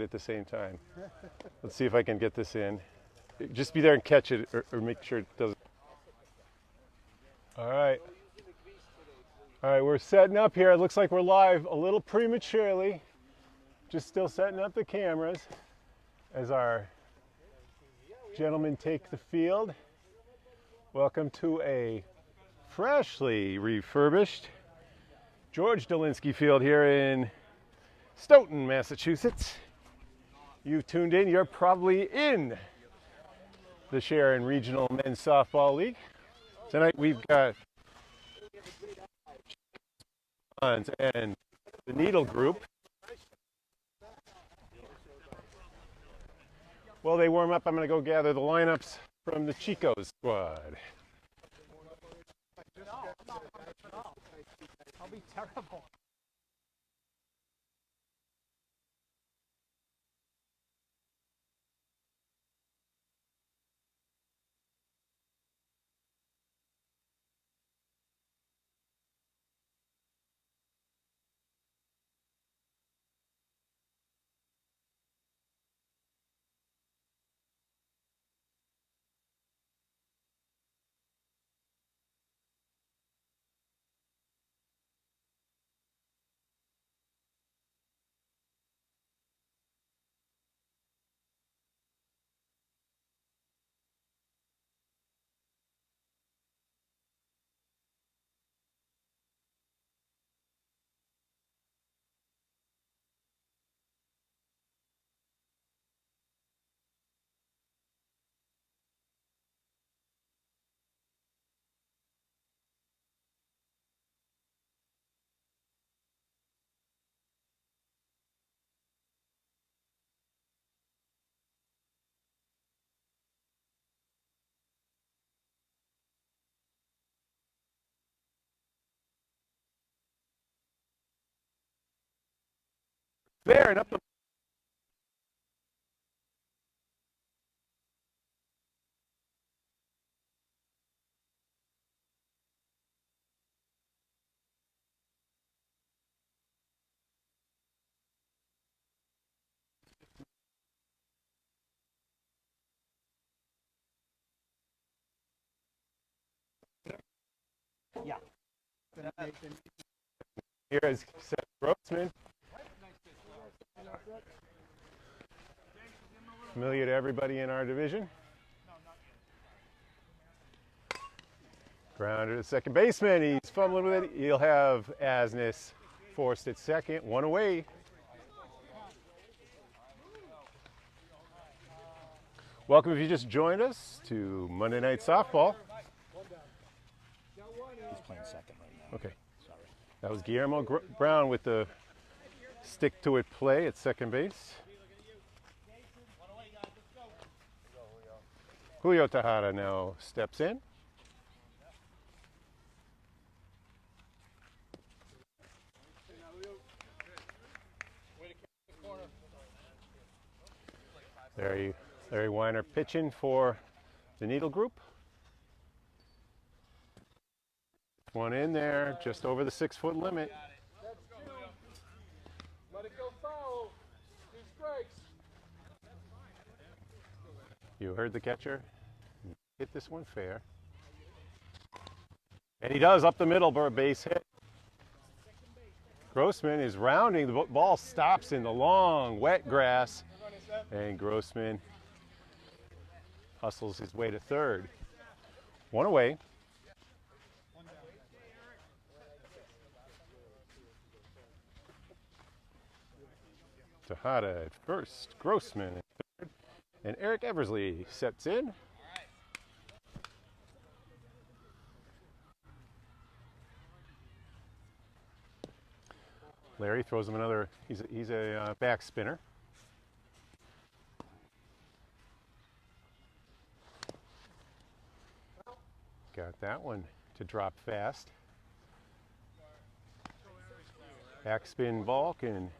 at the same time. Let's see if I can get this in. Just be there and catch it, or make sure it doesn't. All right. All right, we're setting up here. It looks like we're live a little prematurely. Just still setting up the cameras as our gentlemen take the field. Welcome to a freshly refurbished George Dolinsky Field here in Stoughton, Massachusetts. You've tuned in. You're probably in the Sharon Regional Men's Softball League. Tonight we've got and the Needle Group. While they warm up, I'm going to go gather the lineups from the Chico squad. I'll be terrible. There and up the Yeah. here is Seth Grossman. Familiar to everybody in our division. Grounder to second baseman. He's fumbling with it. He'll have Asness forced at second. One away. Welcome if you just joined us to Monday Night Softball. He's playing second right now. Okay. Sorry. That was Guillermo Brown with the stick-to-it play at second base. Julio Tejada now steps in. Larry Weiner pitching for the Needle Group. One in there, just over the 6-foot limit. Let it go foul. 2 strikes. You heard the catcher. Hit this one fair. And he does up the middle for a base hit. Grossman is rounding. The ball stops in the long, wet grass. And Grossman hustles his way to third. One away. Tejada at first, Grossman at third, and Eric Eversley sets in. Larry throws him another, he's a back spinner. Got that one to drop fast. Backspin ball can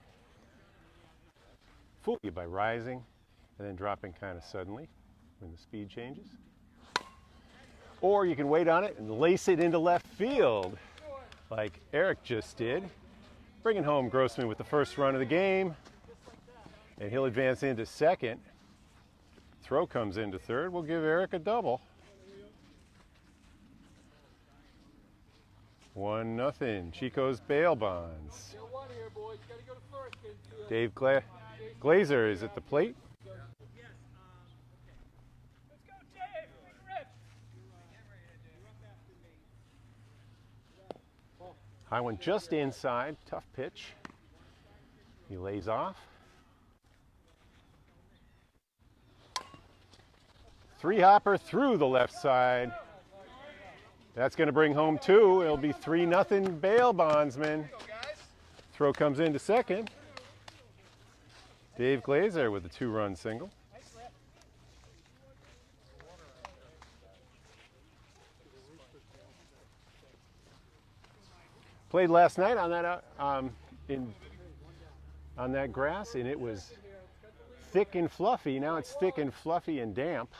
fool you by rising and then dropping kind of suddenly when the speed changes. Or you can wait on it and lace it into left field like Eric just did, bringing home Grossman with the first run of the game. And he'll advance into second. Throw comes into third. We'll give Eric a double. 1-0. Chico's bail bonds. Get one here, boys. Gotta go to first, Kinfield. Dave Glazer is at the plate. Let's go, Dave. Big rip. High one just inside. Tough pitch. He lays off. 3-hopper through the left side. That's going to bring home 2. It'll be 3-0 bail bondsman. Throw comes into second. Dave Glazer with a 2-run single. Played last night on that on that grass, and it was thick and fluffy. Now it's thick and fluffy and damp.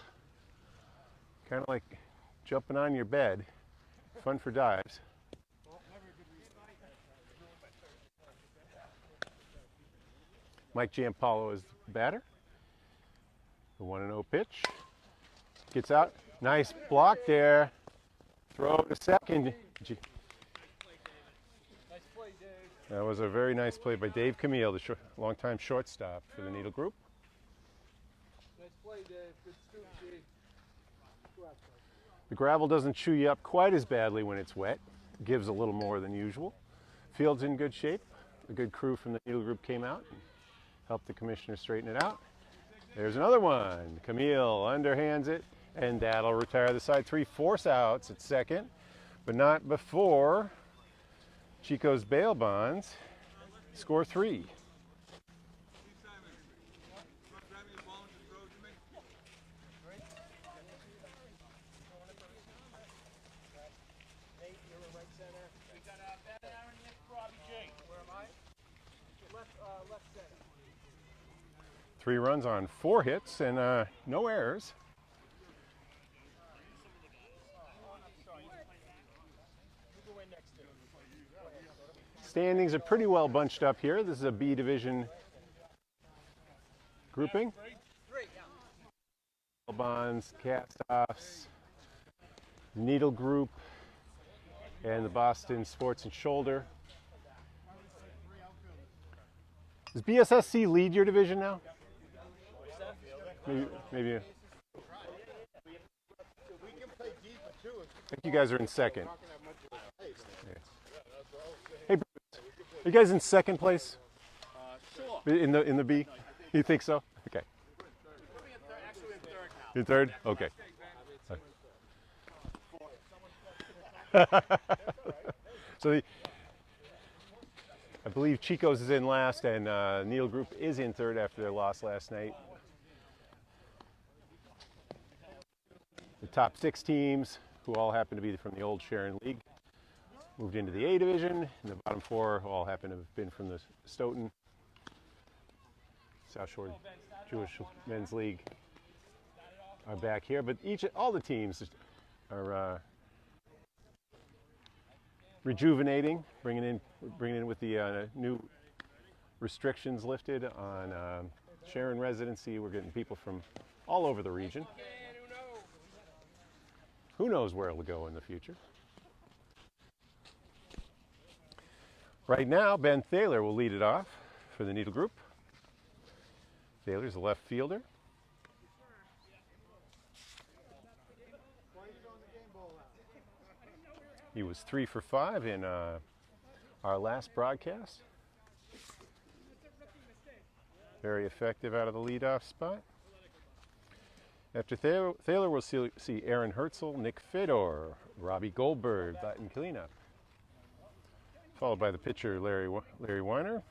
Kind of like jumping on your bed. Fun for dives. Mike Giampaolo is the batter. The 1-0 pitch. Gets out. Nice block there. Throw to second. Nice play, Dave. That was a very nice play by Dave Camille, the longtime shortstop for the Needle Group. Nice play, Dave. Good scoop, G. The gravel doesn't chew you up quite as badly when it's wet. Gives a little more than usual. Field's in good shape. A good crew from the Needle Group came out and helped the commissioner straighten it out. There's another one. Camille underhands it, and that'll retire the side 3. Force outs at second, but not before Chico's bail bonds score 3. Left center. 3 runs on 4 hits and no errors. Standings are pretty well bunched up here. This is a B division grouping. Bonds, cast-offs, Needle Group, and the Boston Sports and Shoulder. Does BSSC lead your division now? Maybe. I think you guys are in second. Hey, Bruce, are you guys in second place? Sure. In the B? You think so? Okay. In third? Okay. So I believe Chico's is in last, and Needle Group is in third after their loss last night. The top 6 teams, who all happen to be from the old Sharon League, moved into the A division, and the bottom 4 all happen to have been from the Stoughton South Shore Jewish Men's League are back here. But all the teams are rejuvenating, bringing in with the new restrictions lifted on Sharon residency. We're getting people from all over the region. Who knows where it'll go in the future? Right now, Ben Thaler will lead it off for the Needle Group. Thaler's a left fielder. He was 3 for 5 in our last broadcast. Very effective out of the leadoff spot. After Thaler, we'll see Aaron Herzl, Nick Fedor, Robbie Goldberg, batting cleanup. Followed by the pitcher, Larry Weiner,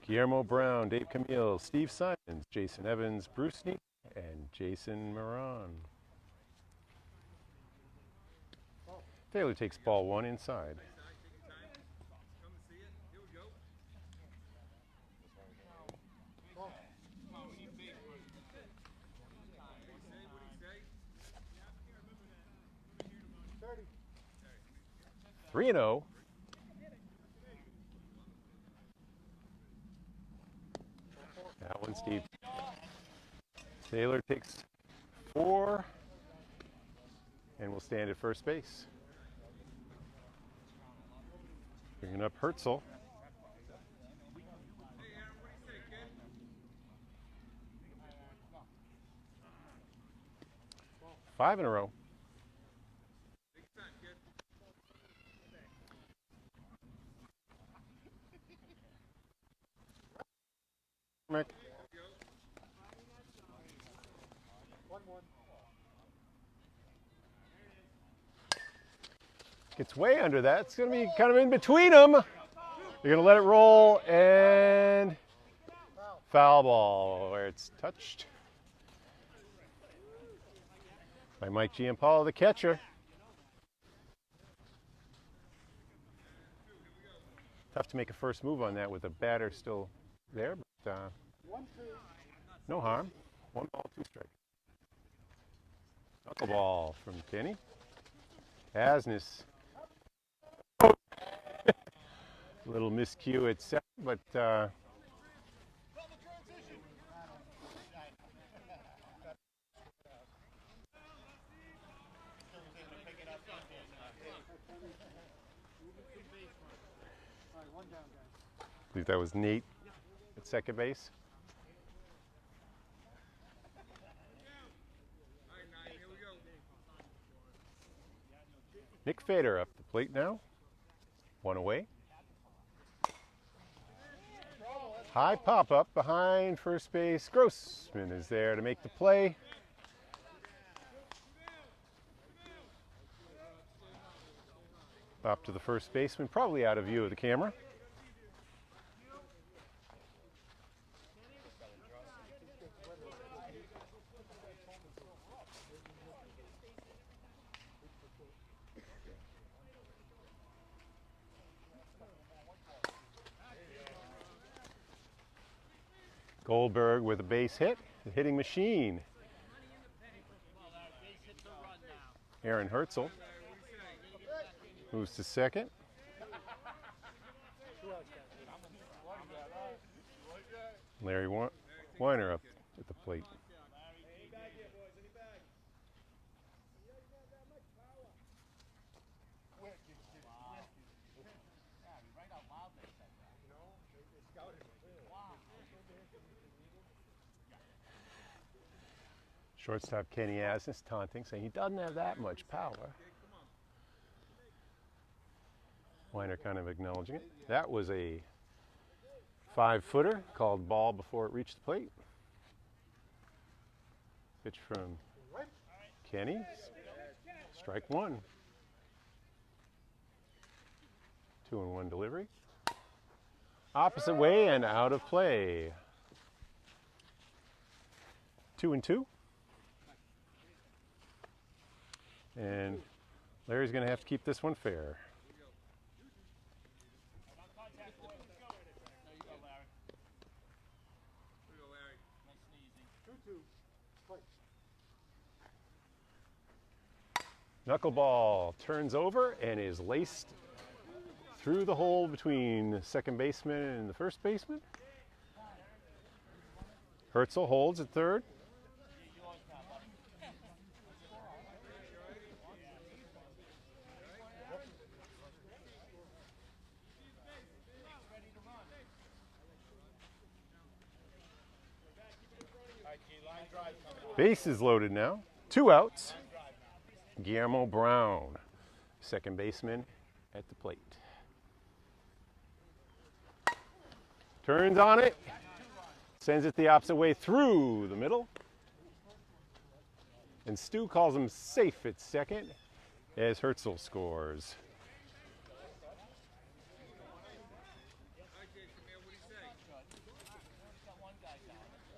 Guillermo Brown, Dave Camille, Steve Simons, Jason Evans, Bruce Neat, and Jason Moran. Thaler takes ball 1 inside. Three and 0. That one's deep. Taylor takes 4 and will stand at first base. Bringing up Herzl. 5 in a row. Mick. Gets way under that. It's going to be kind of in between them. They're going to let it roll and foul ball where it's touched by Mike Giampaolo, the catcher. Tough to make a first move on that with the batter still there, but no harm. 1 ball, 2 strikes. Knuckleball from Kenny. Asness. Little miscue at second, but I believe that was Nate at second base. Nick Fader up the plate now. 1 away. High pop-up behind first base. Grossman is there to make the play. Up to the first baseman, probably out of view of the camera. Goldberg with a base hit, the hitting machine. Aaron Herzl moves to second. Larry Weiner up at the plate. Shortstop Kenny Asness taunting, saying he doesn't have that much power. Weiner kind of acknowledging it. That was a 5-footer called ball before it reached the plate. Pitch from Kenny. Strike 1. 2-1 delivery. Opposite way and out of play. 2-2. And Larry's going to have to keep this one fair. Knuckleball turns over and is laced through the hole between the second baseman and the first baseman. Herzl holds at third. Base is loaded now. 2 outs. Guillermo Brown, second baseman at the plate. Turns on it. Sends it the opposite way through the middle. And Stu calls him safe at second as Herzl scores.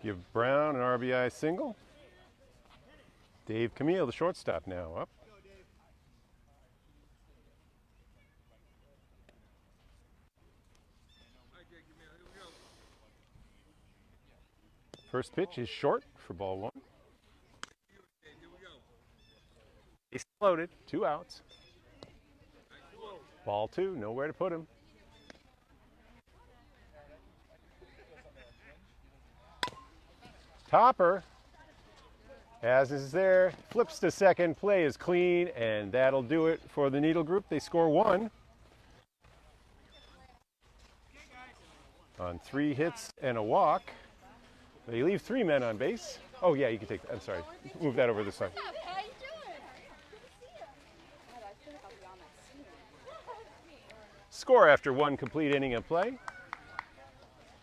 Give Brown an RBI single. Dave Camille, the shortstop, now up. First pitch is short for ball 1. He's loaded, 2 outs. Ball 2, nowhere to put him. Topper, as is there, flips to second, play is clean, and that'll do it for the Needle Group. They score 1 on 3 hits and a walk. They leave 3 men on base. Oh yeah, you can take that. I'm sorry. Move that over this side. How you doing? Good to see you. God, I feel like I'll be on that soon. Score after 1 complete inning of play.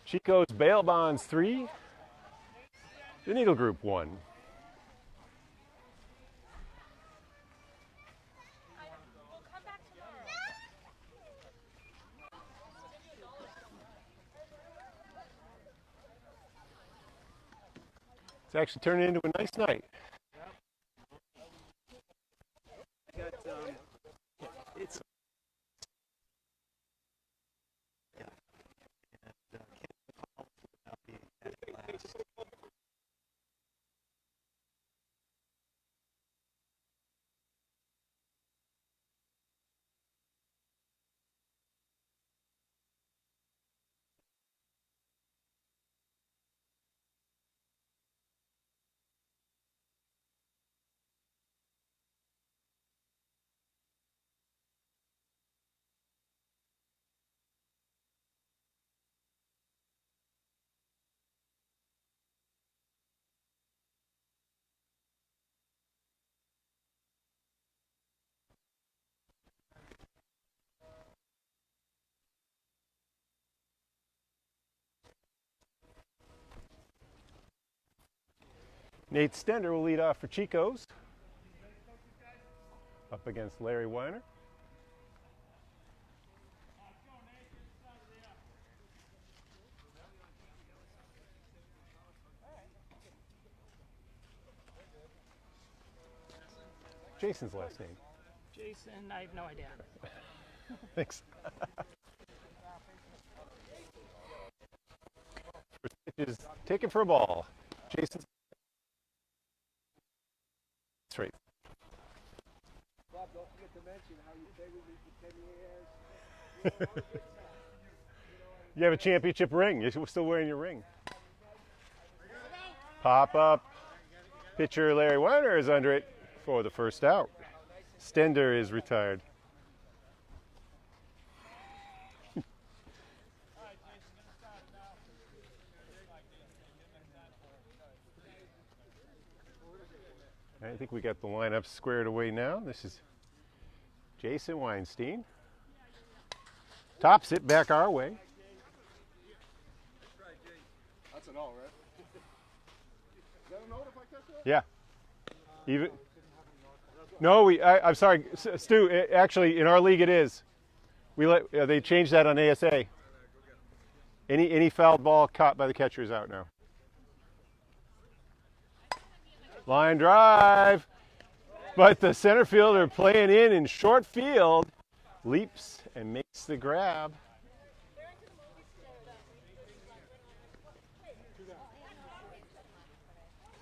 Chico's bail bonds 3. The Needle Group 1. We'll come back tomorrow. It's actually turning into a nice night. It's Nate Stender will lead off for Chico's. Up against Larry Weiner. Jason's last name. Jason, I have no idea. Thanks. First pitch is taken for a ball. Jason's. That's right. Bob, don't forget to mention how you stayed with me for 10 years. You have a championship ring. You're still wearing your ring. Pop up. Pitcher Larry Weiner is under it for the first out. Stender is retired. I think we got the lineup squared away now. This is Jason Weinstein. Tops it back our way. That's an all, right? Is that a note if I catch that? Yeah. Even. No, I'm sorry, Stu. Actually, in our league, it is. They changed that on ASA. Any foul ball caught by the catcher is out now. Line drive, but the center fielder playing in short field leaps and makes the grab.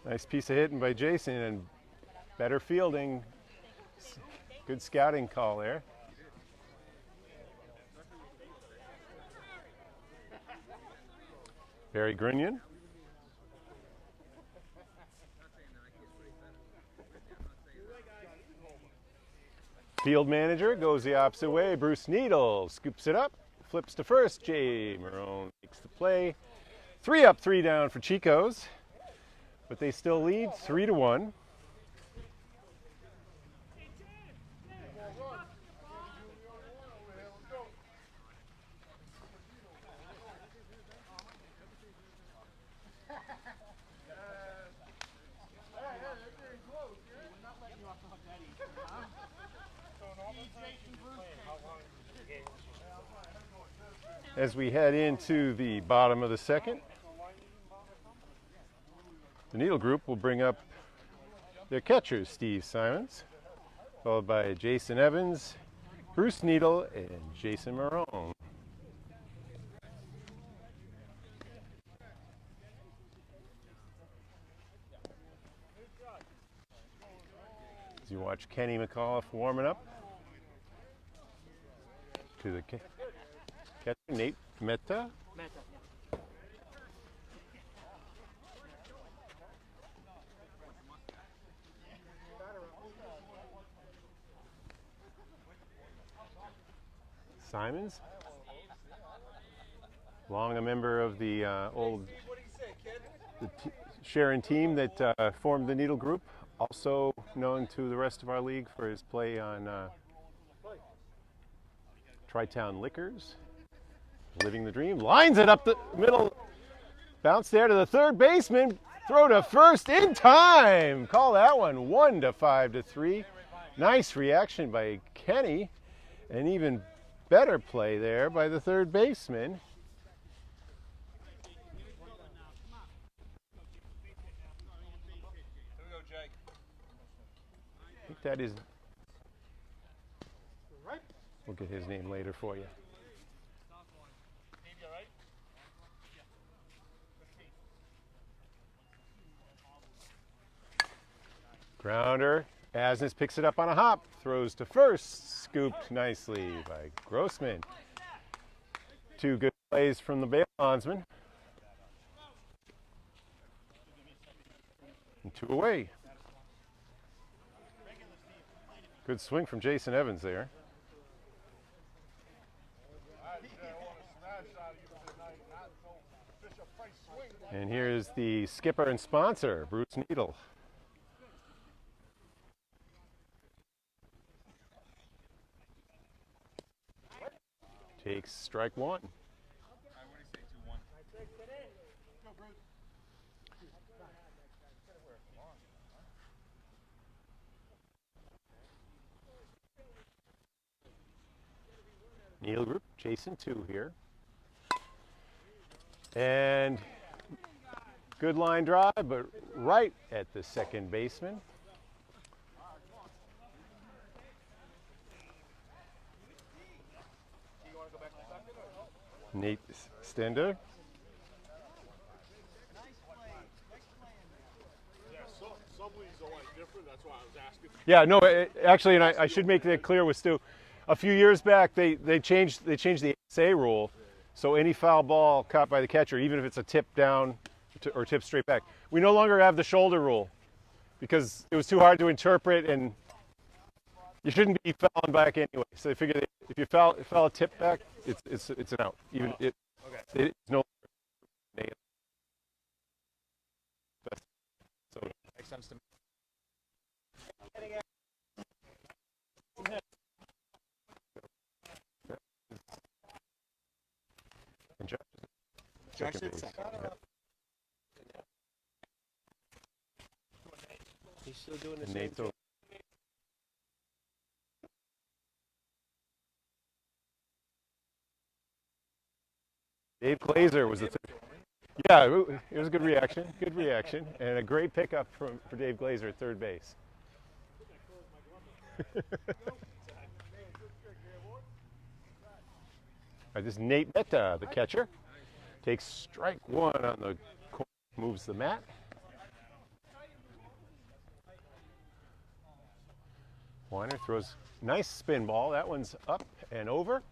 Nice piece of hitting by Jason and better fielding. Good scouting call there. Barry Grinion. Field manager goes the opposite way. Bruce Needle scoops it up, flips to first. Jay Marone makes the play. 3 up, 3 down for Chico's, but they still lead 3-1. As we head into the bottom of the second, the Needle Group will bring up their catchers, Steve Simons, followed by Jason Evans, Bruce Needle, and Jason Marone. As you watch Kenny McAuliffe warming up to the catcher, Nate Meta. Simons, long a member of the old Sharon team that formed the Needle Group, also known to the rest of our league for his play on Tri-Town Liquors. Living the dream, lines it up the middle, bounce there to the third baseman, throw to first in time. Call that one 1-5-3. Nice reaction by Kenny, and even better play there by the third baseman. I think that is, we'll get his name later for you. Grounder, Asnes picks it up on a hop, throws to first, scooped nicely by Grossman. Two good plays from the bail bondsman. And two away. Good swing from Jason Evans there. And here's the skipper and sponsor, Bruce Needle. Takes strike one. Needle Group chasing two here. And good line drive, but right at the second baseman. Nate Stender. Yeah, no, actually, and I should make that clear with Stu. A few years back, they changed the ASA rule, so any foul ball caught by the catcher, even if it's a tip down or tip straight back, we no longer have the shoulder rule because it was too hard to interpret, and you shouldn't be fouling back anyway. So they figured if you foul a tip back, it's an out. Even it's no. So Makes sense to me. And Josh Second base. base. Yeah. He's still doing the And same Nate's thing. over. Dave Glazer was the third. Yeah, it was a good reaction. Good reaction. And a great pickup for Dave Glazer at third base. All right, this is Nate Metta, the catcher. Takes strike one on the corner, moves the mat. Weiner throws nice spin ball. That one's up and over.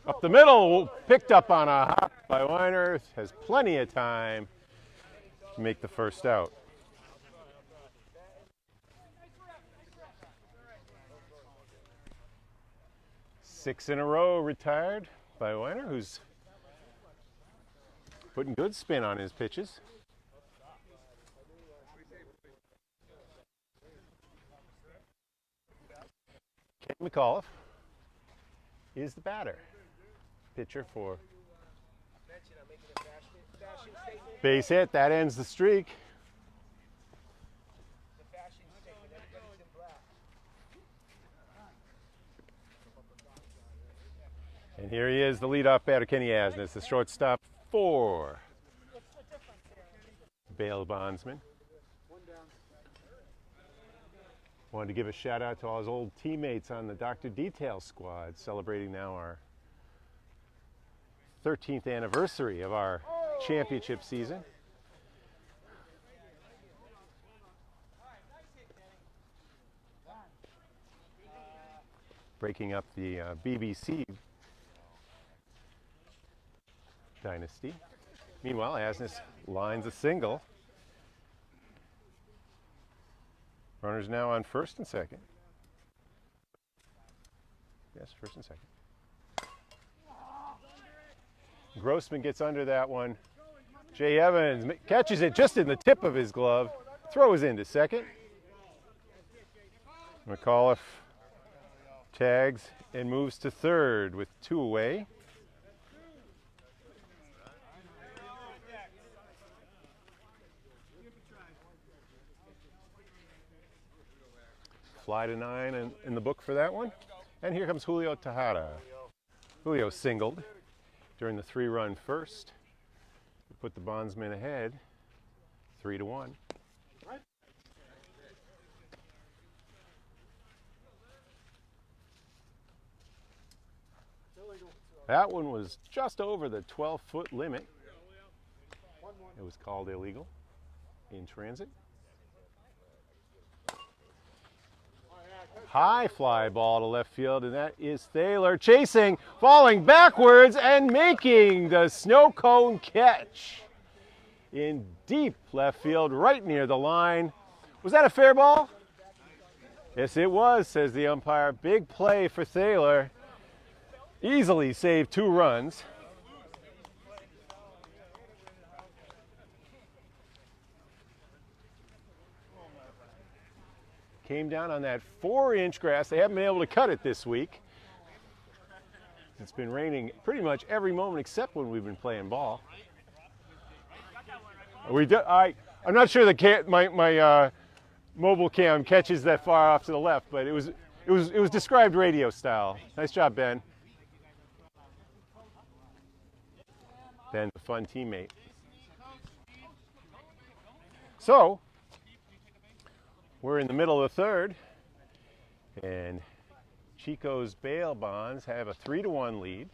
Up the middle, picked up on a hop by Weiner. Has plenty of time to make the first out. Six in a row retired by Weiner, who's putting good spin on his pitches. Ken McAuliffe is the batter. Pitcher for base hit. That ends the streak. And here he is, the leadoff batter, Kenny Asnes, the shortstop for bail bondsman. Wanted to give a shout out to all his old teammates on the Dr. Detail squad, celebrating now our 13th anniversary of our championship season. breaking up the BBC dynasty. Meanwhile, Asness lines a single. Runners now on first and second. Yes, first and second. Grossman gets under that one. Jay Evans catches it just in the tip of his glove, throws into second. McAuliffe tags and moves to third with 2 away. Fly to 9 in the book for that one. And here comes Julio Tejada. Julio singled during the 3-run first. Put the bondsman ahead, 3-1. That one was just over the 12-foot limit. It was called illegal in transit. High fly ball to left field, and that is Thaler chasing, falling backwards, and making the snow cone catch in deep left field, right near the line. Was that a fair ball? Yes, it was, says the umpire. Big play for Thaler. Easily saved 2 runs. Came down on that 4-inch grass. They haven't been able to cut it this week. It's been raining pretty much every moment except when we've been playing ball. I'm not sure my mobile cam catches that far off to the left, but it was described radio style. Nice job, Ben. Ben's a fun teammate. So, we're in the middle of the third, and Chico's bail bonds have a 3-1 lead.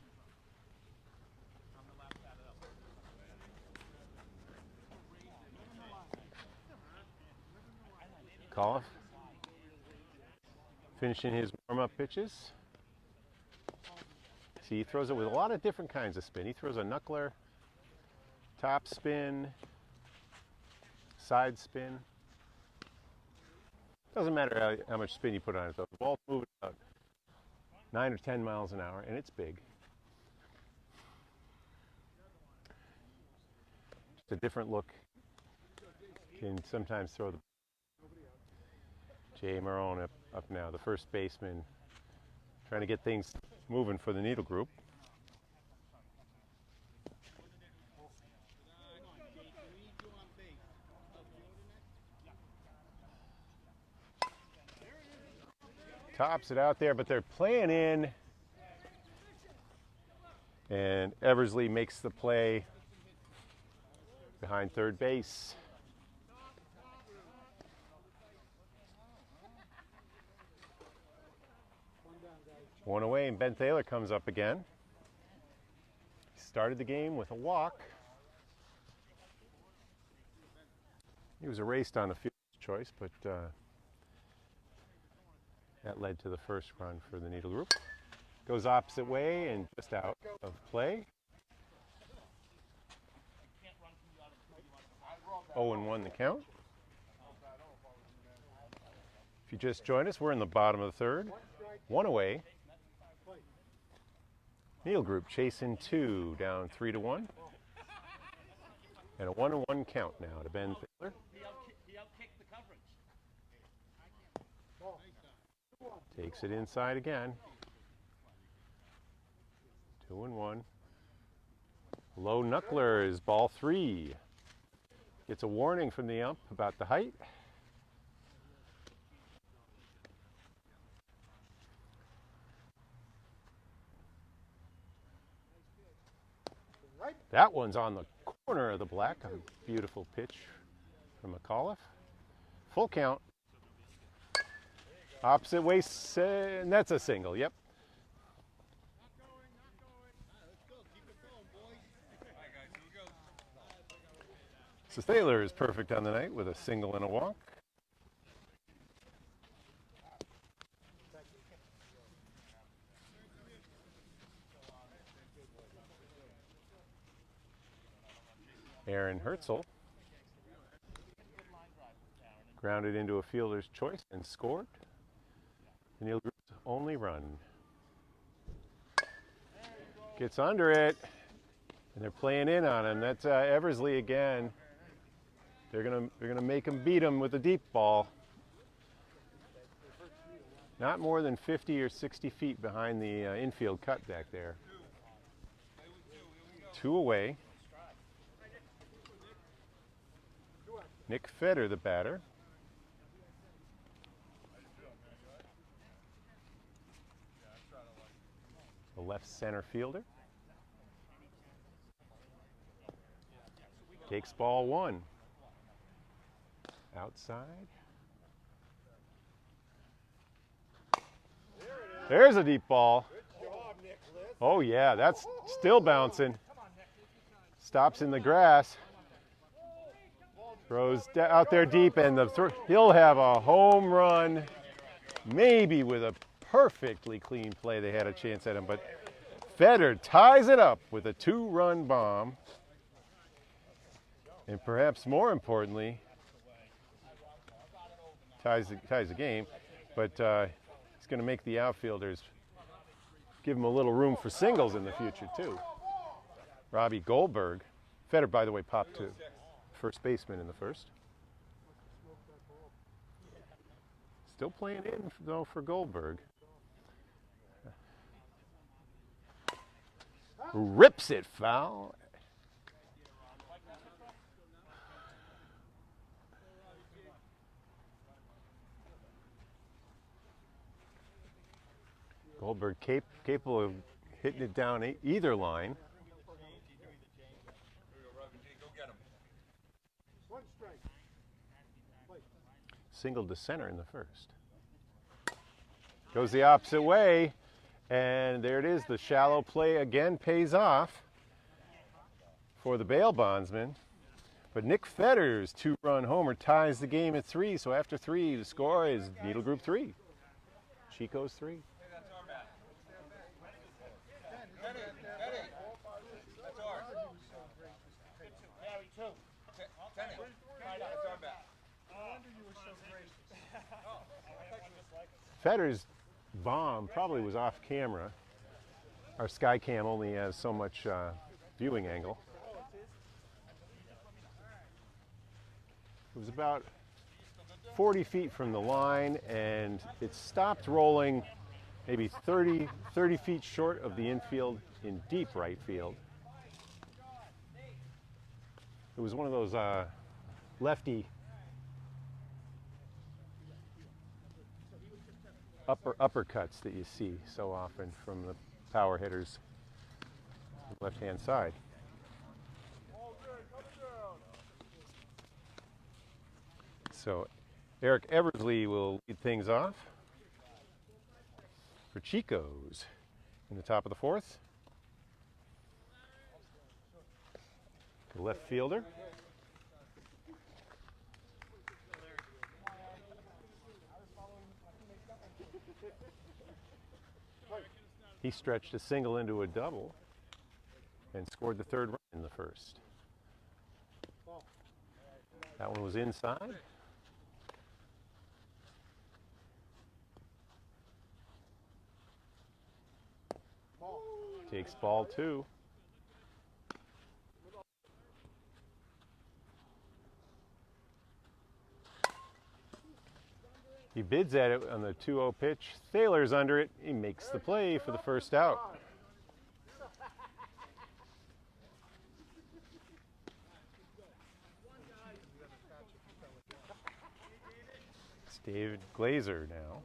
McAuliffe finishing his warm-up pitches. See, he throws it with a lot of different kinds of spin. He throws a knuckler, top spin, side spin. Doesn't matter how much spin you put on it, though. The ball's moving about 9 or 10 miles an hour, and it's big. Just a different look. Can sometimes throw the... Jay Marone up now, the first baseman, trying to get things moving for the Needle Group. Tops it out there, but they're playing in. And Eversley makes the play behind third base. One away, and Ben Thaler comes up again. He started the game with a walk. He was erased on the field choice, but that led to the first run for the Needle Group. Goes opposite way and just out of play. 0-1 the count. If you just joined us, we're in the bottom of the third. 1 away. Needle Group chasing 2, down 3-1. And a 1-1 count now to Ben Thaler. Takes it inside again. 2-1. Low knuckler is ball 3. Gets a warning from the ump about the height. That one's on the corner of the black. A beautiful pitch from McAuliffe. Full count. Opposite way, and that's a single, yep. So Thaler is perfect on the night with a single and a walk. Aaron Herzl grounded into a fielder's choice and scored. The Needle Group's only run. Gets under it, and they're playing in on him. That's Eversley again. They're gonna make him beat him with a deep ball. Not more than 50 or 60 feet behind the infield cut back there. 2 away. Nick Feder, the batter. The left center fielder. Takes ball 1. Outside. There's a deep ball. Oh yeah, that's still bouncing. Stops in the grass. Throws out there deep, and he'll have a home run. Maybe with a perfectly clean play, they had a chance at him, but Feder ties it up with a 2-run bomb. And perhaps more importantly, ties the game, but he's going to make the outfielders give him a little room for singles in the future too. Robbie Goldberg, Feder, by the way, popped to first baseman in the first. Still playing in though for Goldberg. Rips it foul. Goldberg capable of hitting it down either line. Singled to center in the first. Goes the opposite way, and there it is. The shallow play again pays off for the bail bondsman. But Nick Feder's 2-run homer ties the game at 3. So after 3, the score is Needle Group 3. Chico's 3. Feder's bomb probably was off camera. Our Skycam only has so much viewing angle. It was about 40 feet from the line, and it stopped rolling maybe 30 feet short of the infield in deep right field. It was one of those lefty uppercuts that you see so often from the power hitters on the left-hand side. So Eric Eversley will lead things off for Chico's in the top of the 4th. The left fielder. He stretched a single into a double and scored the 3rd run in the first. That one was inside. Takes ball 2. He bids at it on the 2-0 pitch. Thaler's under it. He makes the play for the first out. It's David Glazer now.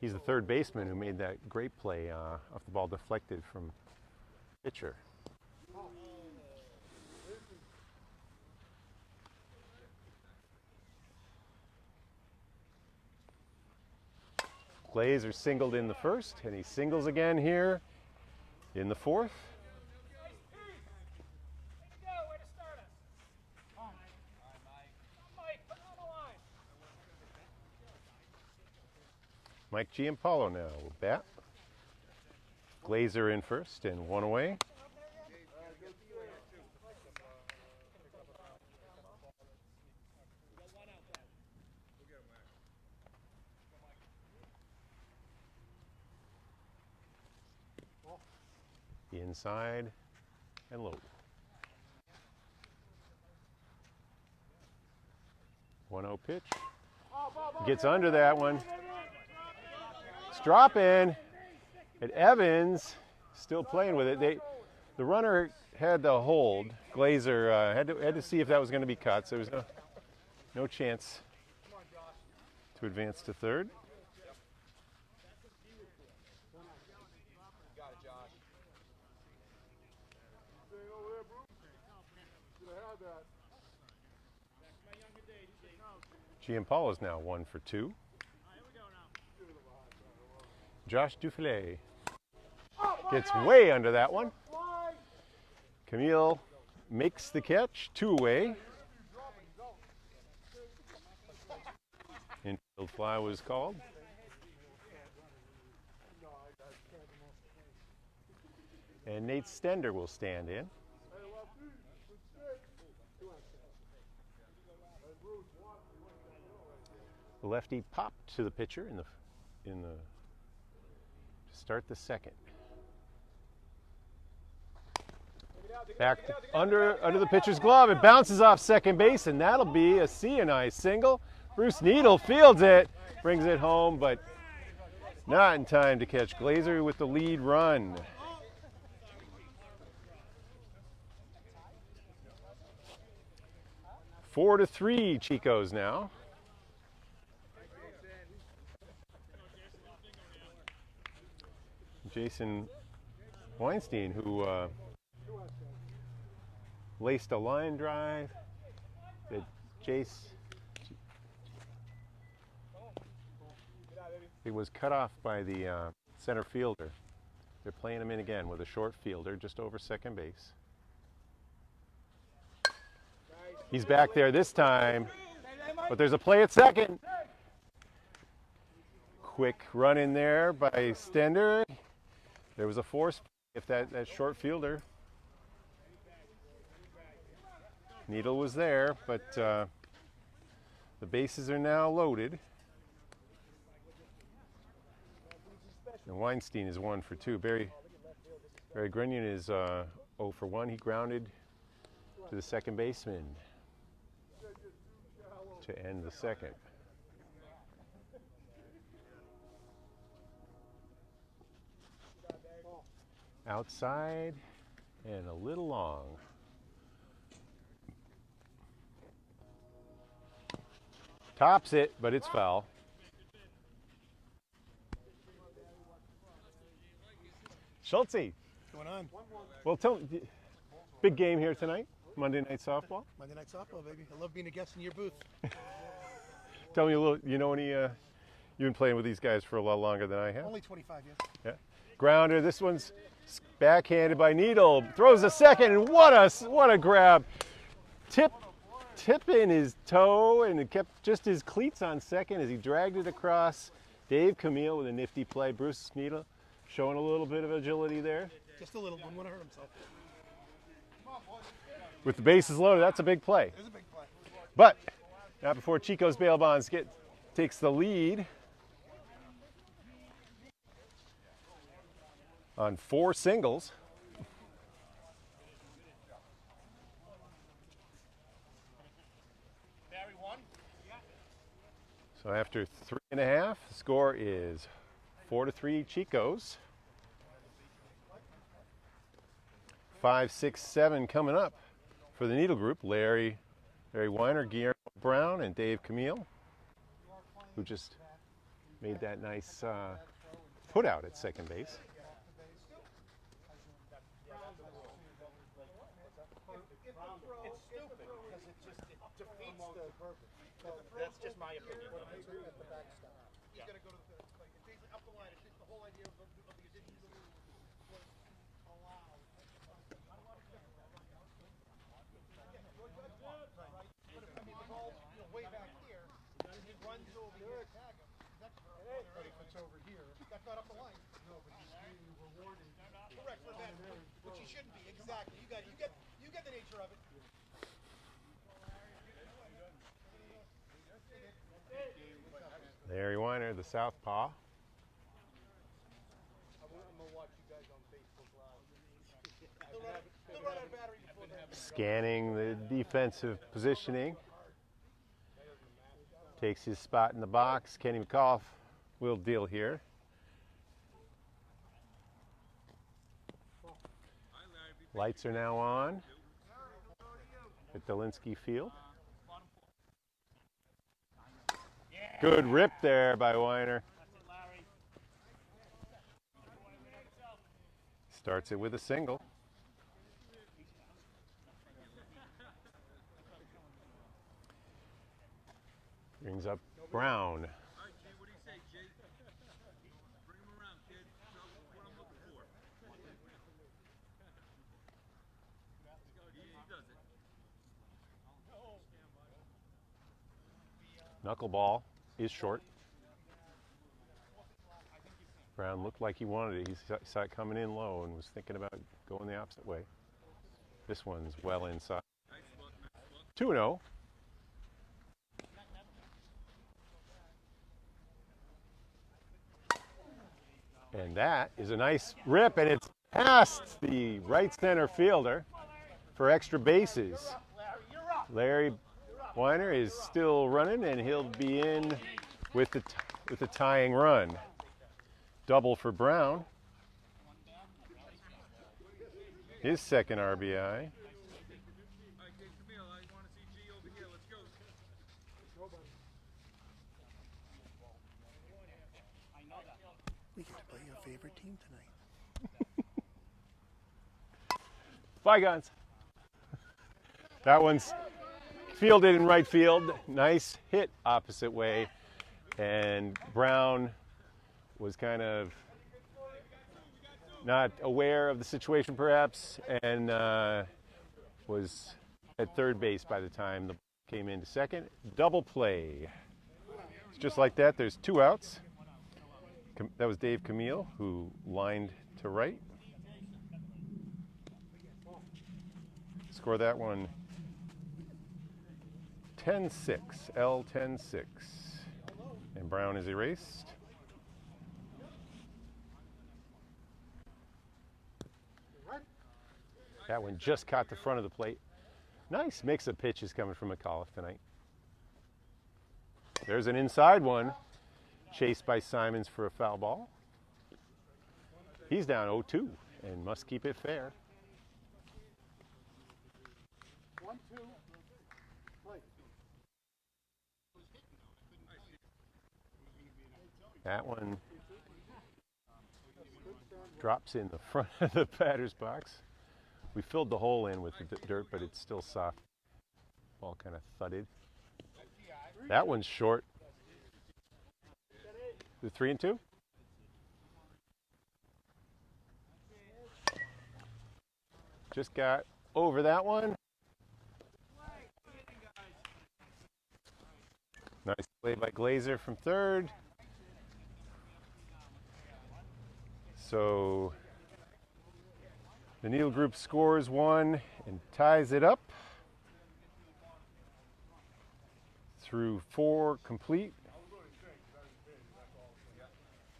He's the 3rd baseman who made that great play off the ball deflected from pitcher. Glazer singled in the first, and he singles again here in the 4th. Mike Giampaolo now will bat. Glazer in first and one away. Inside and low. 1-0 pitch. Gets under that one. It's dropping. And Evans still playing with it. The runner had the hold. Glazer had to see if that was going to be cut. So there was no chance to advance to third. Giampaolo's now 1 for 2. Josh Dufillet gets way under that one. Camille makes the catch, 2 away. Infield fly was called. And Nate Stender will stand in. The lefty popped to the pitcher to start the second. Back under the pitcher's glove. It bounces off second base, and that'll be a C&I single. Bruce Needle fields it, brings it home, but not in time to catch Glazer with the lead run. Four to 3 Chicos now. Jason Weinstein, who laced a line drive that it was cut off by the center fielder. They're playing him in again with a short fielder just over second base. He's back there this time, but there's a play at second. Quick run in there by Stender. There was a force if that short fielder. Needle was there, but the bases are now loaded. And Weinstein is 1 for 2. Barry Grunion is 0 for 1. He grounded to the second baseman to end the second. Outside and a little long. Tops it, but it's foul. Schultze. What's going on? Well, tell me, big game here tonight, Monday Night Softball. Monday Night Softball, baby. I love being a guest in your booth. Tell me a little, you know any, you've been playing with these guys for a lot longer than I have. Only 25 years. Yeah. Grounder, this one's backhanded by Needle, throws a second, and what a grab. Tipping his toe, and it kept just his cleats on second as he dragged it across. Dave Camille with a nifty play. Bruce Needle showing a little bit of agility there. Just a little. Didn't want to hurt himself. With the bases loaded, that's a big play. It was a big play. But not before Chico's bail bonds takes the lead on 4 singles. So after 3.5, the score is 4 to 3 Chicos. 5, 6, 7 coming up for the Needle Group. Larry Weiner, Guillermo Brown, and Dave Camille, who just made that nice put out at second base. It's stupid because it defeats the purpose. That's just my opinion. At the backstop. He's got to go to the basically up the line. It's just the whole idea of the addition was allowed. But if the ball's way back here, he runs over here to tag him. That's if it's over here. That's not up the line. No, but he's being rewarded. but she shouldn't be. Exactly. You get the nature of it. Larry Weiner, the southpaw. I'm gonna watch you guys on Facebook Live. They'll run out of battery before that. Scanning the defensive positioning. Takes his spot in the box. Kenny McAuliffe will deal here. Lights are now on at Delinsky Field. Good rip there by Weiner. Starts it with a single. Brings up Brown. All right, G, what do you say, Jay? Bring him around, kid. Show what I'm looking for. He does it. Knuckleball is short. Brown looked like he wanted it. He saw it coming in low and was thinking about going the opposite way. This one's well inside. 2-0. And that is a nice rip, and it's past the right center fielder for extra bases. Larry Weiner is still running, and he'll be in with the tying run. Double for Brown. His second RBI. All right, Camille, I want to see G over here. Let's go. We get to play your favorite team tonight. Bygones. That one's fielded in right field. Nice hit opposite way. And Brown was kind of not aware of the situation perhaps, and was at third base by the time the ball came into second. Double play. Just like that, there's 2 outs. That was Dave Camille, who lined to right. Score that one 10-6, L 10-6. And Brown is erased. That one just caught the front of the plate. Nice mix of pitches coming from McAuliffe tonight. There's an inside one, chased by Simons for a foul ball. He's down 0-2 and must keep it fair. 1-2. Play. That one drops in the front of the batter's box. We filled the hole in with the dirt, but it's still soft. Ball kind of thudded. That one's short. The 3-2. Just got over that one. Nice play by Glazer from third. So the Neal Group scores 1 and ties it up through 4 complete.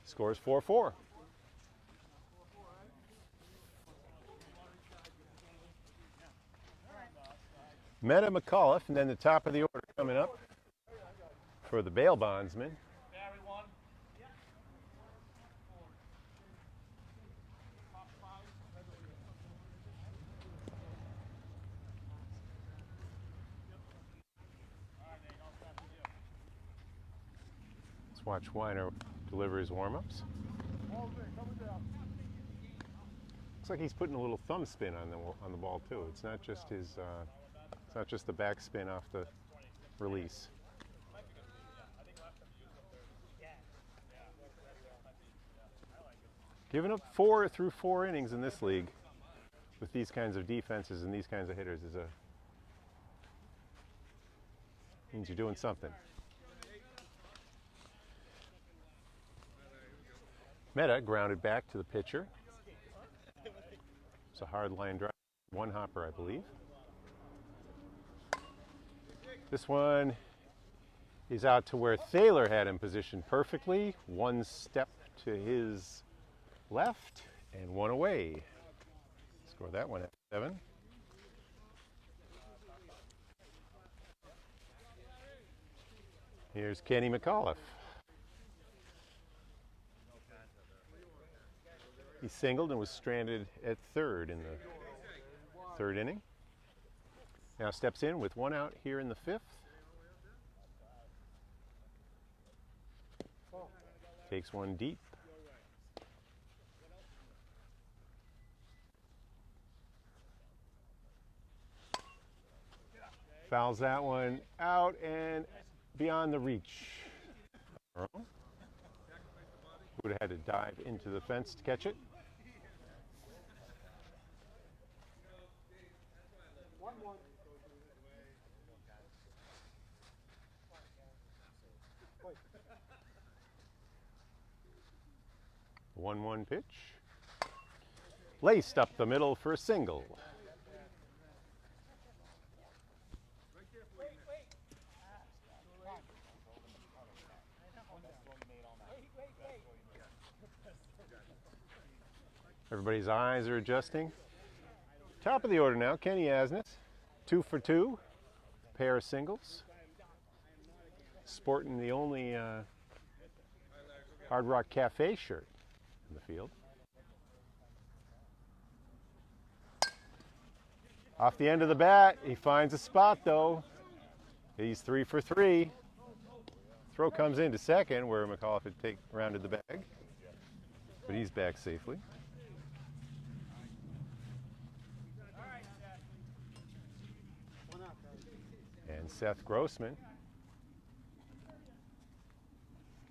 Scores 4-4. Meta McAuliffe, and then the top of the order coming up for the bail bondsman. Let's watch Weiner deliver his warm-ups. Looks like he's putting a little thumb spin on the ball too. It's not just his. It's not just the back spin off the release. Giving up 4 through 4 innings in this league with these kinds of defenses and these kinds of hitters means you're doing something. Meta grounded back to the pitcher. It's a hard line drive. One hopper, I believe. This one is out to where Thaler had him positioned perfectly. One step to his left and one away. Score that one at 7. Here's Kenny McAuliffe. He singled and was stranded at third in the third inning. Now steps in with one out here in the 5th. Takes one deep. Fouls that one out and beyond the reach. Would have had to dive into the fence to catch it. 1-1. 1-1 pitch. Laced up the middle for a single. Everybody's eyes are adjusting. Top of the order now, Kenny Asnes. 2 for 2. Pair of singles. Sporting the only Hard Rock Cafe shirt in the field. Off the end of the bat, he finds a spot though. He's 3 for 3. Throw comes into second where McAuliffe had rounded the bag, but he's back safely. And Seth Grossman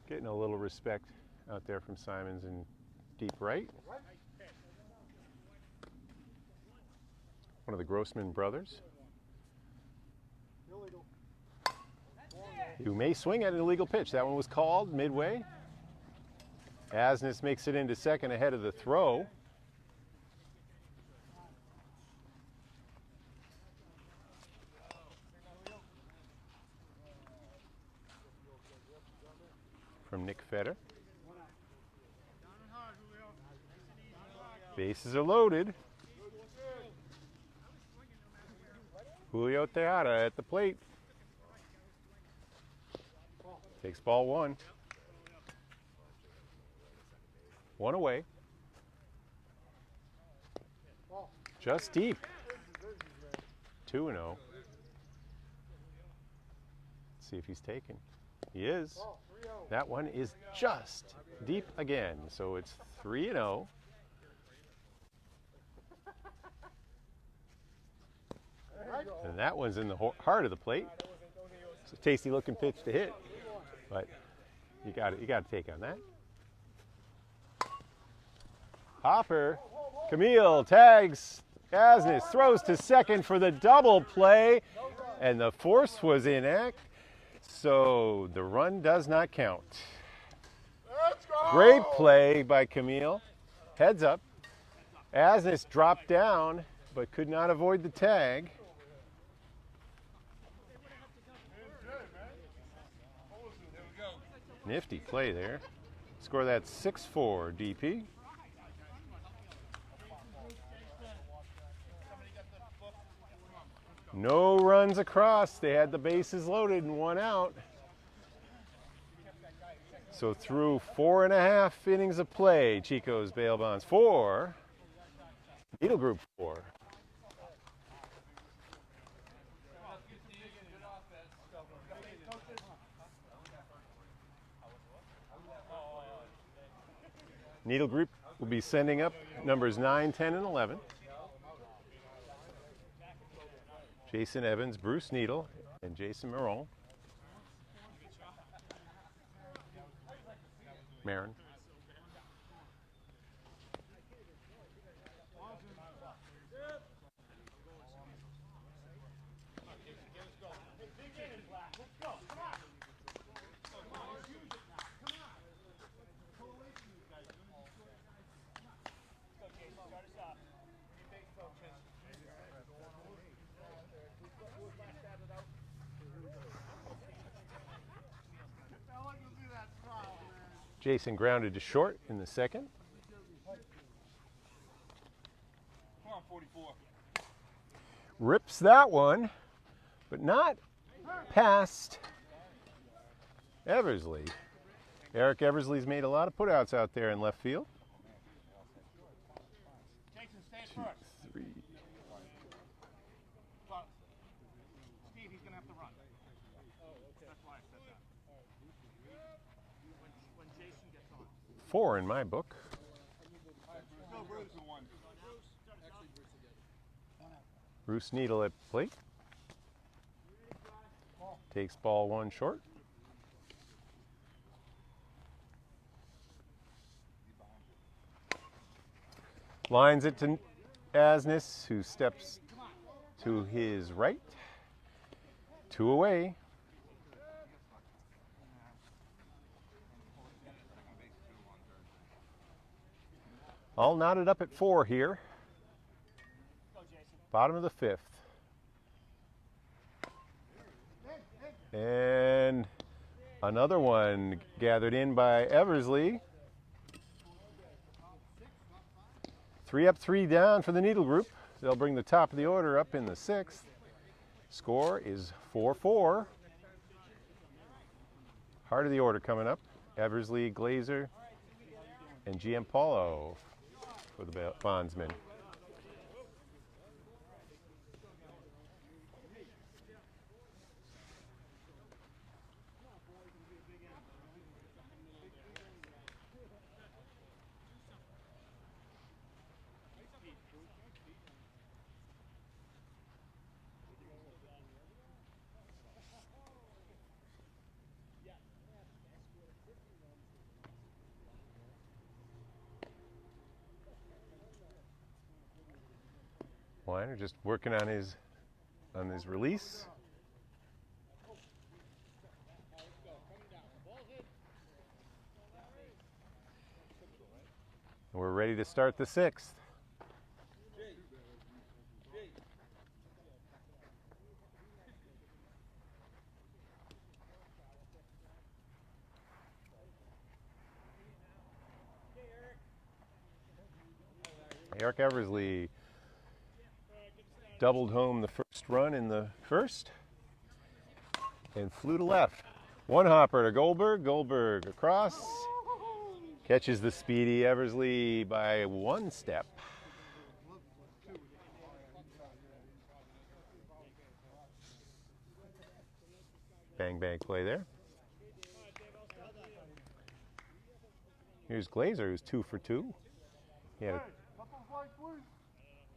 getting a little respect out there from Simons in deep right. One of the Grossman brothers, who may swing at an illegal pitch. That one was called midway. Asnes makes it into second ahead of the throw. From Nick Fetter. Bases are loaded. Julio Tejada at the plate. Takes ball 1. 1 away. Just deep. 2-0. See if he's taken. He is. That one is just deep again. So it's 3-0. And that one's in the heart of the plate. It's a tasty looking pitch to hit, but you got to take on that. Hopper, Camille tags Asnes, throws to second for the double play, and the force was in act, so the run does not count. Great play by Camille. Heads up. Asnes dropped down, but could not avoid the tag. Nifty play there. Score that 6-4 DP. No runs across. They had the bases loaded and 1 out. So through 4.5 innings of play, Chico's bail bonds 4. Needle Group 4. Needle Group will be sending up numbers 9, 10, and 11. Jason Evans, Bruce Needle, and Jason Maron. Marin. Jason grounded to short in the second. Come on, 44. Rips that one, but not past Eversley. Eric Eversley's made a lot of putouts out there in left field. Jason, stay first. 3. Steve, he's going to have to run. That's why I said that. When Jason gets on. 4 in my book. Still Bruce in one. Bruce Needle at plate. Takes ball 1 short. Lines it to Asness, who steps to his right. 2 away. All knotted up at 4 here. Bottom of the 5th. And another one gathered in by Eversley. 3 up, 3 down for the Needle Group. They'll bring the top of the order up in the 6th. Score is 4-4. Heart of the order coming up. Eversley, Glazer, and Giampaolo for the bondsman. Weiner just working on his release. We're ready to start the 6th. Eric Eversley doubled home the first run in the first and flew to left. One hopper to Goldberg. Goldberg across. Catches the speedy Eversley by 1 step. Bang, bang play there. Here's Glazer, who's 2 for 2. He had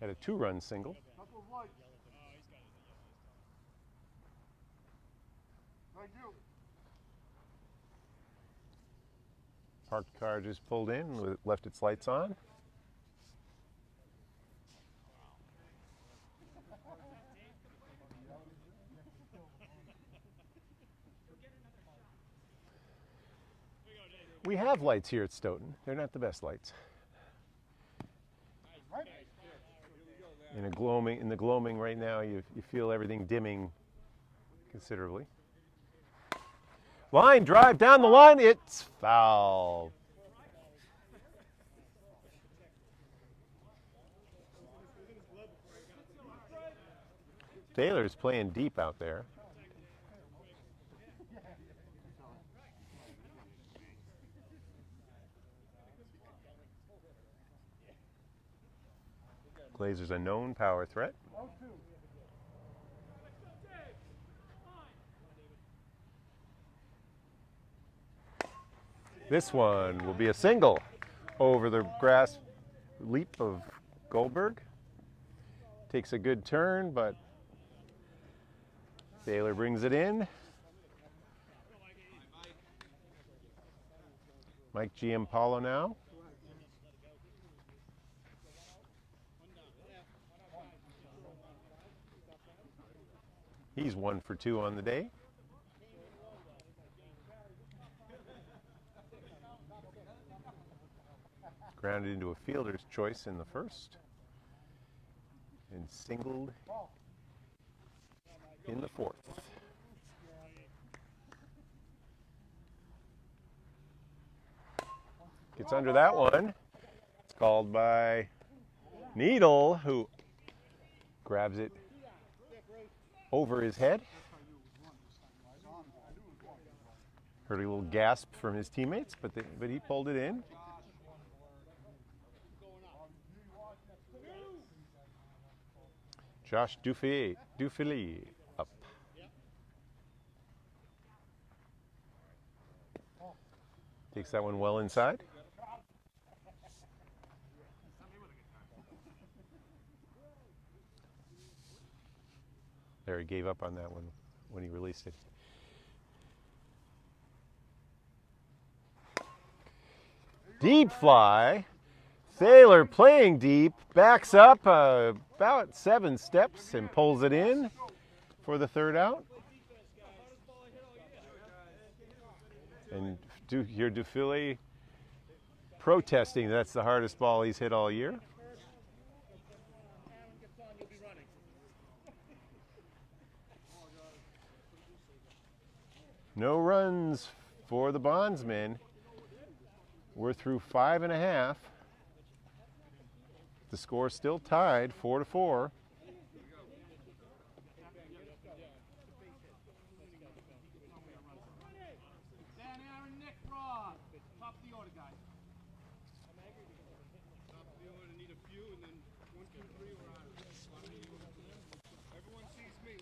a 2-run single. Parked car just pulled in, left its lights on. We have lights here at Stoughton. They're not the best lights. In the gloaming right now, you feel everything dimming considerably. Line drive down the line, it's foul. Taylor's playing deep out there. Glazer's a known power threat. This one will be a single over the grass leap of Goldberg. Takes a good turn, but Taylor brings it in. Mike Giampaolo now. He's 1 for 2 on the day. Grounded into a fielder's choice in the first. And singled in the 4th. Gets under that one. It's called by Needle, who grabs it over his head. Heard a little gasp from his teammates, but he pulled it in. Josh Dufilly up. Takes that one well inside. There, he gave up on that one when he released it. Deep fly. Thaler playing deep, backs up about 7 steps and pulls it in for the third out. And your Dufilly protesting that's the hardest ball he's hit all year. No runs for the Bondsmen. We're through 5.5. The score still tied, 4-4.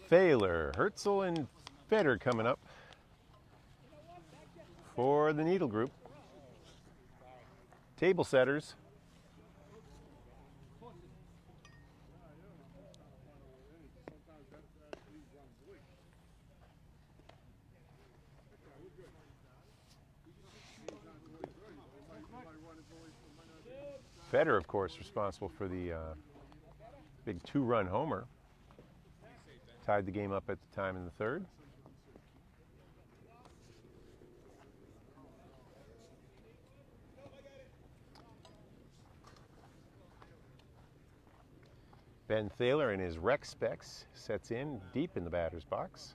Thaler, Herzl, and Feder coming up for the Needle group. Table setters. Feder, of course, responsible for the big 2-run homer. Tied the game up at the time in the third. Ben Thaler in his rec specs sets in deep in the batter's box.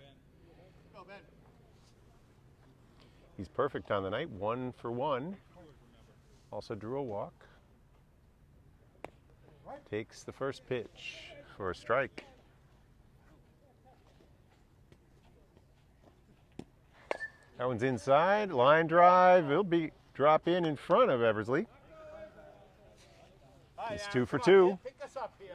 He's perfect on the night, 1 for 1. Also drew a walk. Takes the first pitch for a strike. That one's inside, line drive. It'll be drop in front of Eversley. He's 2 for 2. Pick us up here.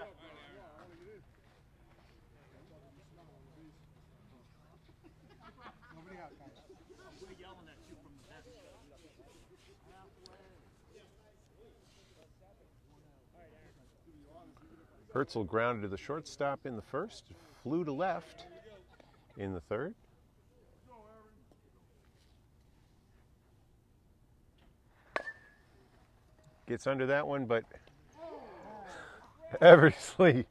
Herzl grounded to the shortstop in the first, flew to left in the third. Gets under that one, but Eversley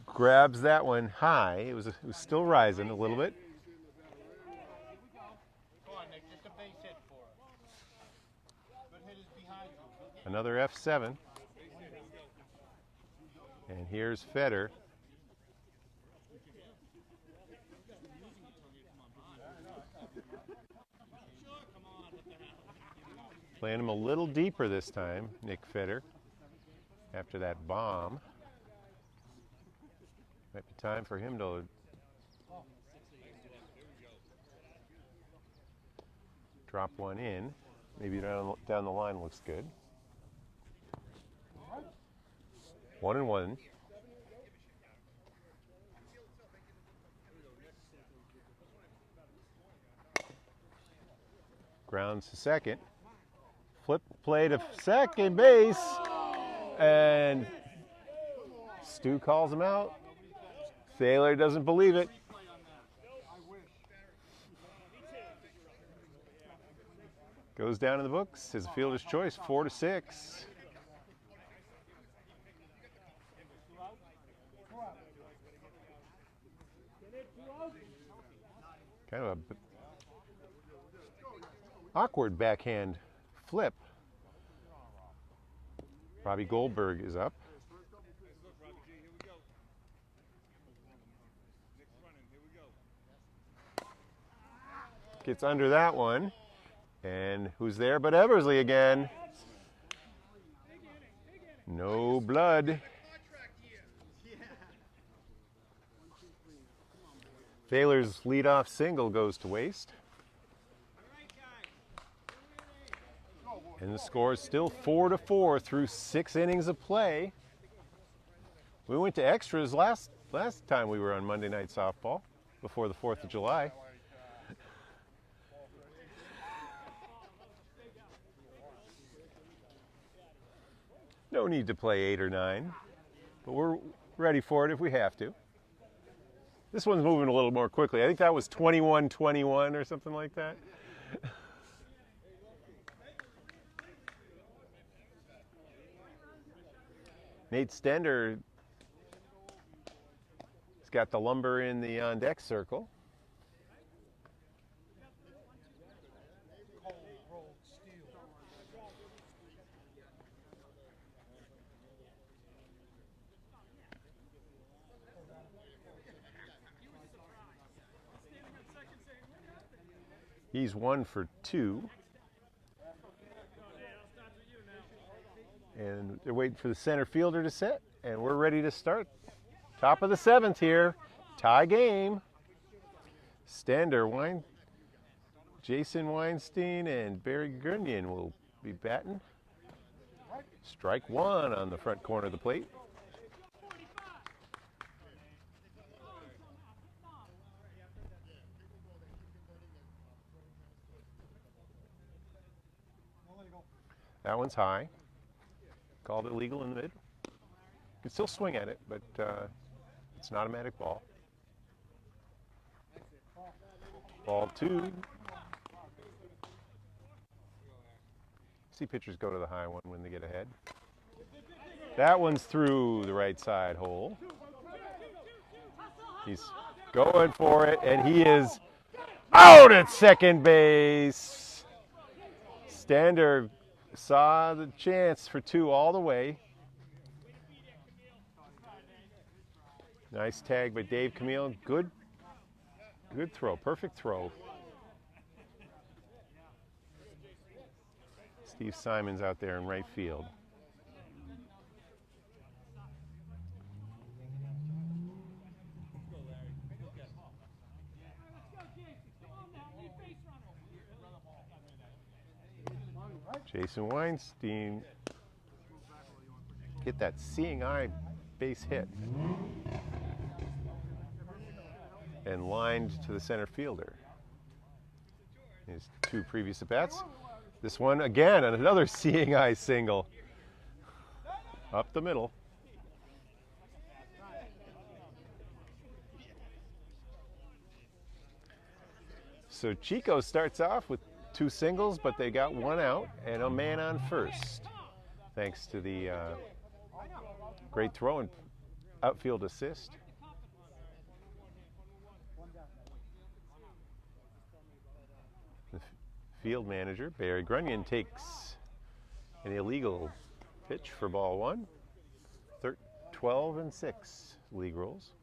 grabs that one high. It was still rising a little bit. Come on, Nick, just a base hit for us. Good hitters behind you. Another F7. And here's Feder. Playing him a little deeper this time, Nick Feder, after that bomb. Might be time for him to drop one in. Maybe down the line looks good. 1-1. Grounds to second. Flip play to second base. And Stu calls him out. Thaler doesn't believe it. Goes down in the books. His fielder's choice, 4-6. Kind of a awkward backhand flip. Robbie Goldberg is up. Gets under that one. And who's there but Eversley again? No blood. Thaler's leadoff single goes to waste. And the score is still 4-4 through 6 innings of play. We went to extras last time we were on Monday Night Softball before the 4th of July. No need to play 8 or 9, but we're ready for it if we have to. This one's moving a little more quickly. I think that was 21-21 or something like that. Nate Stender has got the lumber in the on-deck circle. He's 1 for 2. And they're waiting for the center fielder to set, and we're ready to start. Top of the 7th here, tie game. Stender, Jason Weinstein and Barry Grunion will be batting. Strike 1 on the front corner of the plate. That one's high. Called it legal in the mid. You can still swing at it, but it's an automatic ball. Ball 2. See pitchers go to the high one when they get ahead. That one's through the right side hole. He's going for it, and he is out at second base. Stander saw the chance for 2 all the way. Nice tag by Dave Camille. Good throw. Perfect throw. Steve Simon's out there in right field. Jason Weinstein get that seeing eye base hit and lined to the center fielder. His 2 previous at-bats. This one again, another seeing eye single up the middle. So Chico starts off with 2 singles, but they got 1 out and a man on first, thanks to the great throw and outfield assist. The field manager, Barry Grunion, takes an illegal pitch for ball 1. 12 and 6 league rules.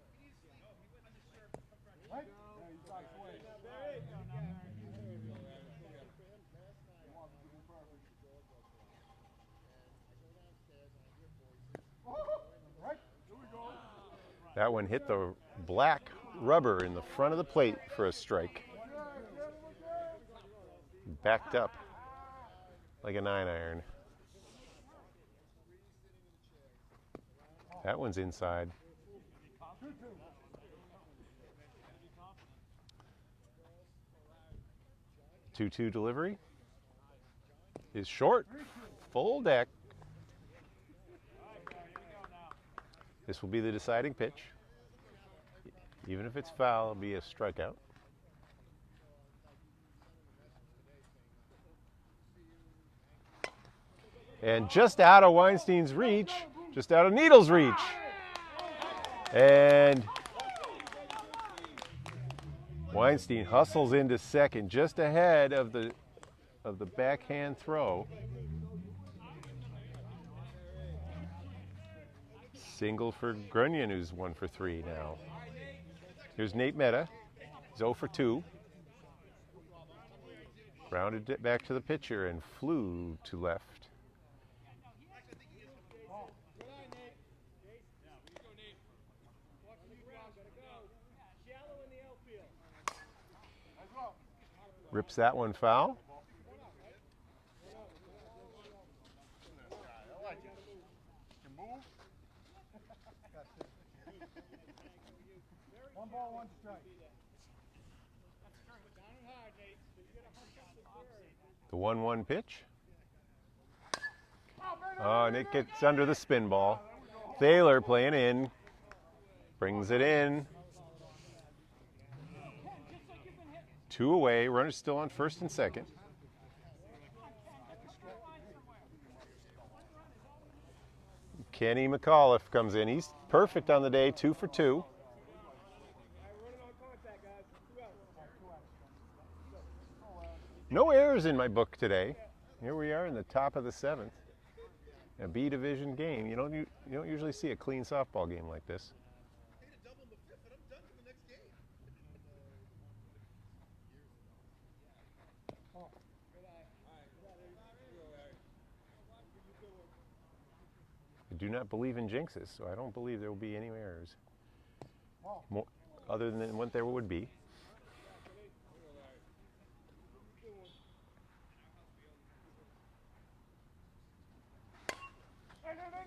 That one hit the black rubber in the front of the plate for a strike. Backed up like a 9-iron. That one's inside. Two-two delivery is short. Full deck. This will be the deciding pitch. Even if it's foul, it'll be a strikeout. And just out of Weinstein's reach, just out of Needle's reach. And Weinstein hustles into second just ahead of the backhand throw. Single for Grunion, who's 1 for 3 now. Here's Nate Mehta. He's 0 for 2. Grounded it back to the pitcher and flew to left. Rips that one foul. One ball, one strike. The 1-1 pitch. Oh, and it gets under the spin ball. Thaler playing in. Brings it in. 2 away. Runner's still on first and second. Kenny McAuliffe comes in. He's perfect on the day, 2 for 2. No errors in my book today. Here we are in the top of the 7th. A B division game. You don't usually see a clean softball game like this. I do not believe in jinxes, so I don't believe there will be any errors. More, other than what there would be.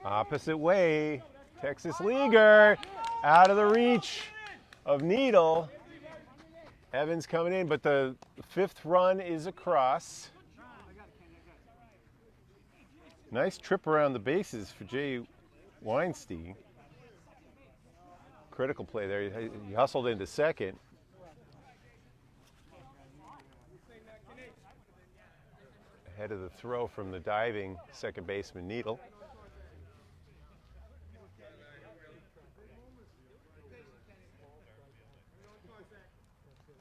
Opposite way, Texas Leaguer out of the reach of Needle. Evans coming in, but the 5th run is across. Nice trip around the bases for Jay Weinstein. Critical play there. He hustled into second. Ahead of the throw from the diving second baseman Needle.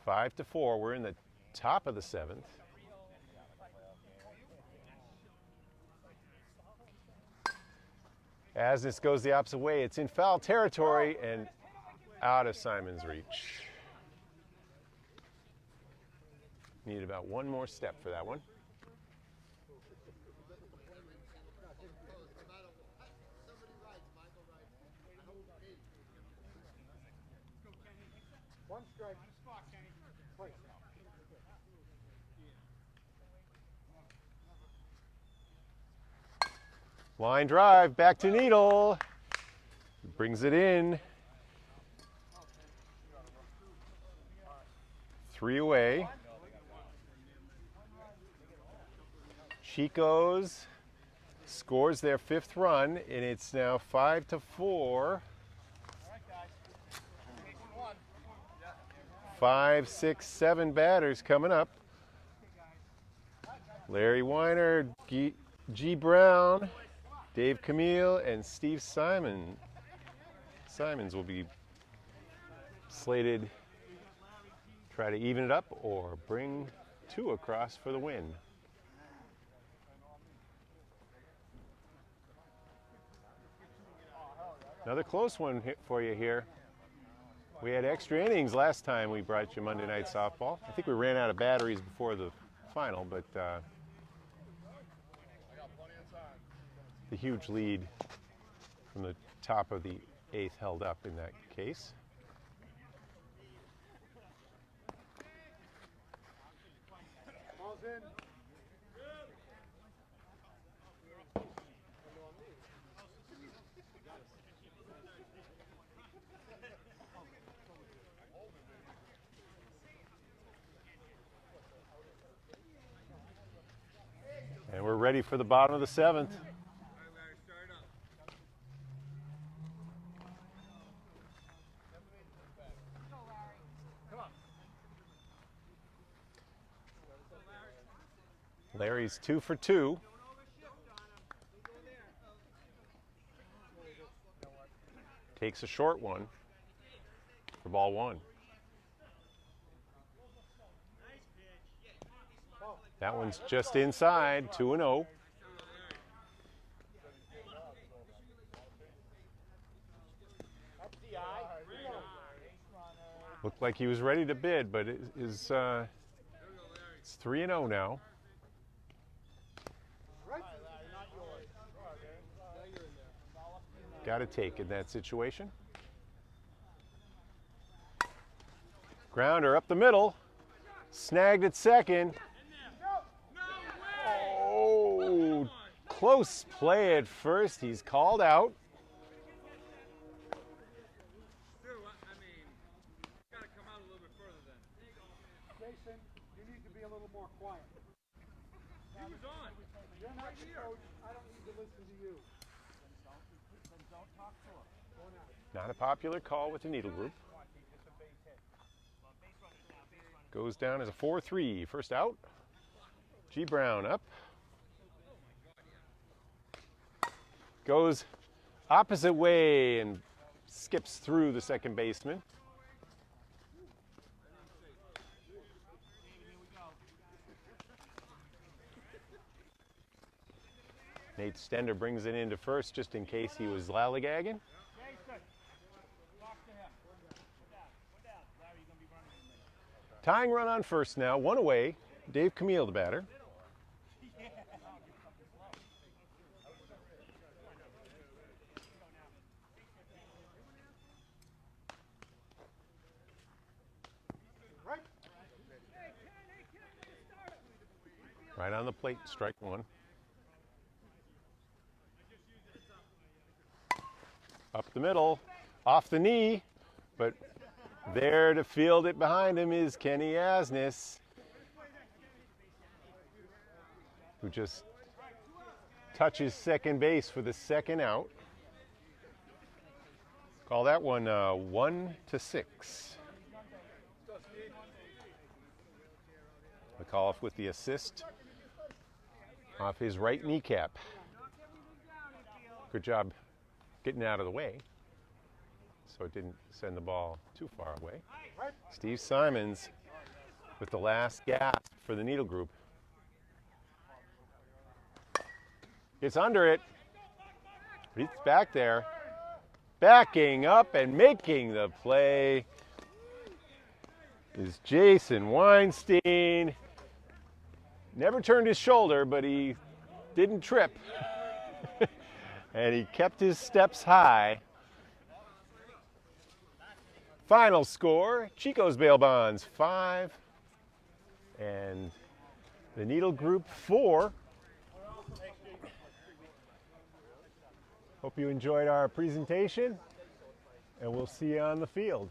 5-4. We're in the top of the 7th. As this goes the opposite way, it's in foul territory and out of Simon's reach. Need about one more step for that one. One strike. Line drive, back to Needle. Brings it in. 3 away. Chico's scores their 5th run, and it's now 5-4. 5, 6, 7 batters coming up. Larry Weiner, G. Brown, Dave Camille, and Steve Simon. Simons will be slated to try to even it up or bring 2 across for the win. Another close one for you here. We had extra innings last time we brought you Monday Night Softball. I think we ran out of batteries before the final, but the huge lead from the top of the 8th held up in that case. Ball's in. And we're ready for the bottom of the 7th. Larry's 2 for 2. Takes a short one for ball 1. That one's just inside, 2-0. Looked like he was ready to bid, but his It's 3-0 now. Got to take in that situation. Grounder up the middle. Snagged at second. Oh, close play at first. He's called out. I mean, gotta come out a little bit further then. Jason, you need to be a little more quiet. He was on. You're not the coach. I don't need to listen to you. Not a popular call with the Needle Group. Goes down as a 4-3. First out. G. Brown up. Goes opposite way and skips through the second baseman. Nate Stender brings it into first just in case he was lollygagging. Tying run on first now, one away. Dave Camille, the batter. Right on the plate, strike one. Up the middle, off the knee, but there to field it behind him is Kenny Asnes, who just touches second base for the second out. Call that one 1-6. McAuliffe with the assist off his right kneecap. Good job getting out of the way so it didn't send the ball too far away. Steve Simons with the last gasp for the Needle Group. Gets under it. He's back there. Backing up and making the play is Jason Weinstein. Never turned his shoulder, but he didn't trip. And he kept his steps high. Final score, Chico's Bail Bonds 5 and the Needle Group 4. Hope you enjoyed our presentation, and we'll see you on the field.